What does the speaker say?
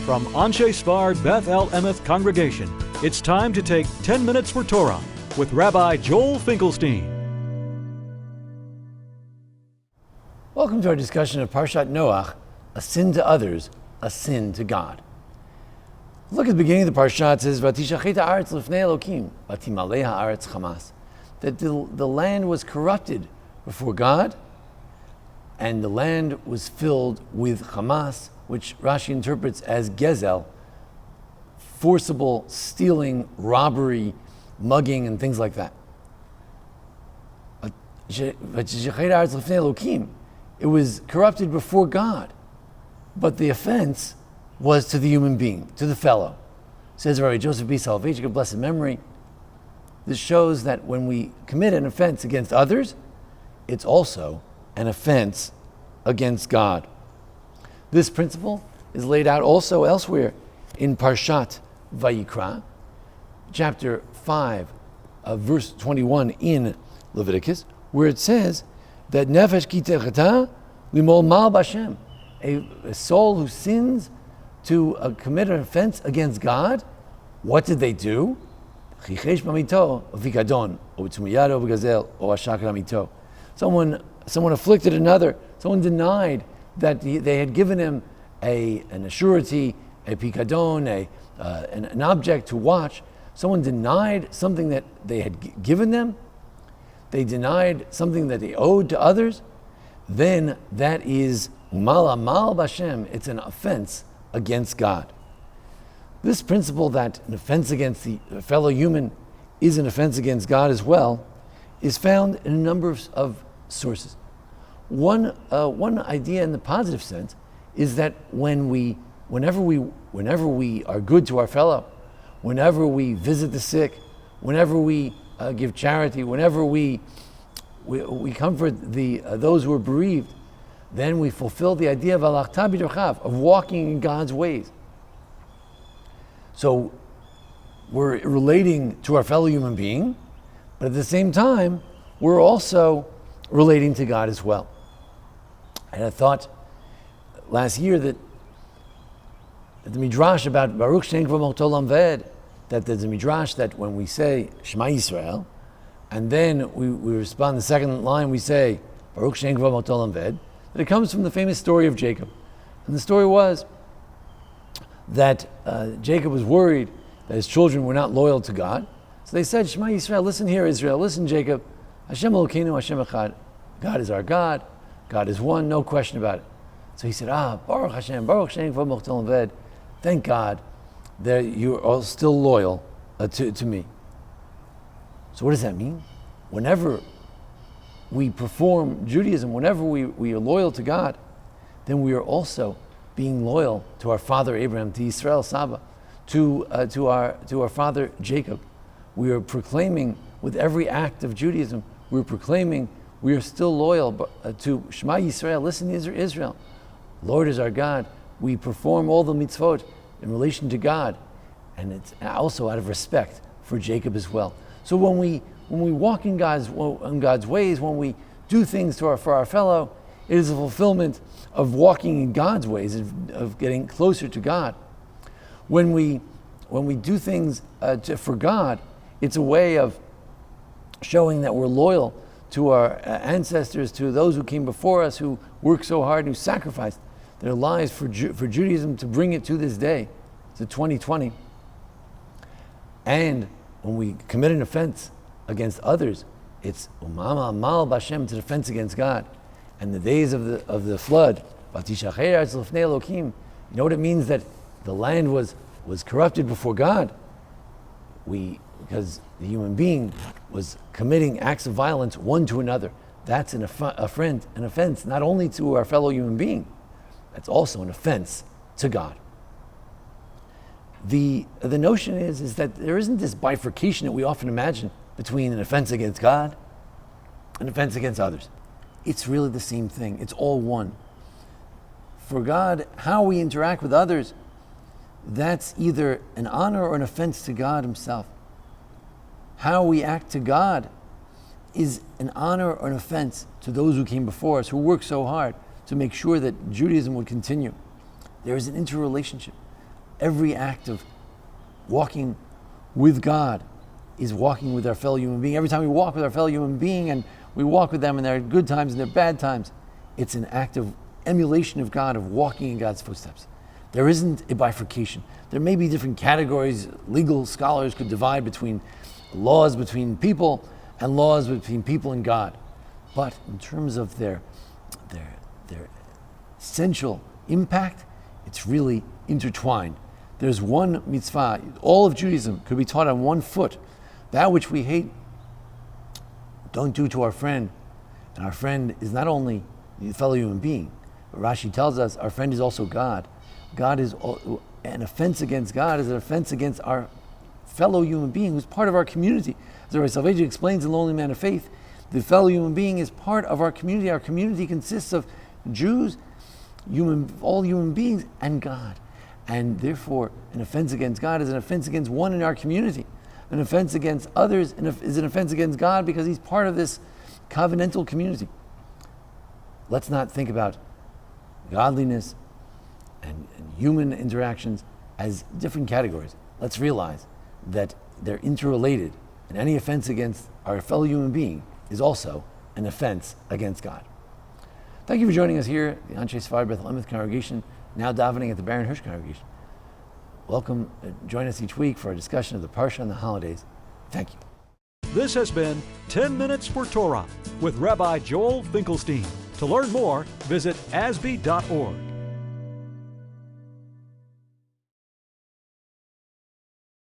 From Anshe Sfar Beth El Emeth Congregation, it's time to take 10 Minutes for Torah with Rabbi Joel Finkelstein. Welcome to our discussion of Parshat Noach, a sin to others, a sin to God. Look at the beginning of the Parshat. It says, "Vatishachit haaretz lifnei Elokim, vatimalei haaretz chamas." That the land was corrupted before God, and the land was filled with chamas, which Rashi interprets as gezel, forcible stealing, robbery, mugging, and things like that. It was corrupted before God, but the offense was to the human being, to the fellow. Says Rabbi Joseph B. Soloveitchik of blessed memory. This shows that when we commit an offense against others, it's also an offense against God. This principle is laid out also elsewhere in Parshat Vayikra, chapter 5, verse 21 in Leviticus, where it says that Nefesh ki techata limol mal b'Hashem, a soul who sins to commit an offense against God, what did they do? Someone afflicted another. Someone denied that they had given him an assurity, a pikadon, an object to watch. Someone denied something that they had given them. They denied something that they owed to others. Then that is mal b'Hashem. It's an offense against God. This principle that an offense against the fellow human is an offense against God as well is found in a number of sources. One idea in the positive sense is that whenever we are good to our fellow, whenever we visit the sick, whenever we give charity, whenever we comfort those who are bereaved, then we fulfill the idea of alachta b'derchav, of walking in God's ways. So we're relating to our fellow human being, but at the same time, we're also relating to God as well. And I thought last year that the Midrash about Baruch Shein Kvo Moto Lamved, that there's a Midrash that when we say Shema Yisrael, and then we respond the second line, we say Baruch Shein Kvo Moto Lamved, that it comes from the famous story of Jacob. And the story was that Jacob was worried that his children were not loyal to God. So they said, Shema Yisrael, listen here, Israel, listen, Jacob, Hashem Elokeinu, Hashem Echad. God is our God. God is one, no question about it. So he said, Baruch Hashem, Baruch Shein Kvo Moto Lamved. Thank God that you are still loyal to me. So what does that mean? Whenever we perform Judaism, whenever we are loyal to God, then we are also being loyal to our father Abraham, to Yisrael Saba, to our father Jacob. We are proclaiming with every act of Judaism, we're proclaiming we are still loyal to Shema Yisrael. Listen, Israel, Lord is our God. We perform all the mitzvot in relation to God, and it's also out of respect for Jacob as well. So when we walk in God's ways, when we do things for our fellow, it is a fulfillment of walking in God's ways, of getting closer to God. When we do things for God, it's a way of showing that we're loyal to our ancestors, to those who came before us, who worked so hard, who sacrificed their lives for Judaism to bring it to this day, to 2020. And when we commit an offense against others, it's umama mal b'Hashem, to defense against God. And the days of the flood, you know what it means that the land was corrupted before God? Because the human being was committing acts of violence one to another. That's an offense not only to our fellow human being, that's also an offense to God. The notion is that there isn't this bifurcation that we often imagine between an offense against God and an offense against others. It's really the same thing. It's all one. For God, how we interact with others, that's either an honor or an offense to God Himself. How we act to God is an honor or an offense to those who came before us, who worked so hard to make sure that Judaism would continue. There is an interrelationship. Every act of walking with God is walking with our fellow human being. Every time we walk with our fellow human being and we walk with them in their good times and their bad times, it's an act of emulation of God, of walking in God's footsteps. There isn't a bifurcation. There may be different categories. Legal scholars could divide between laws between people and laws between people and God. But in terms of their essential impact, it's really intertwined. There's one mitzvah. All of Judaism could be taught on one foot. That which we hate, don't do to our friend. And our friend is not only the fellow human being, but Rashi tells us our friend is also God. God is an offense against God is an offense against our fellow human being who's part of our community. As the Rabbi Salvation explains in Lonely Man of Faith, the fellow human being is part of our community. Our community consists of Jews, all human beings, and God. And therefore, an offense against God is an offense against one in our community. An offense against others is an offense against God because he's part of this covenantal community. Let's not think about godliness and human interactions as different categories. Let's realize that they're interrelated, and any offense against our fellow human being is also an offense against God. Thank you for joining us here at the Anshe Sephardi Beth Elameth congregation, now davening at the Baron Hirsch congregation. Welcome, join us each week for a discussion of the Parsha and the holidays. Thank you. This has been 10 Minutes for Torah with Rabbi Joel Finkelstein. To learn more, visit asb.org.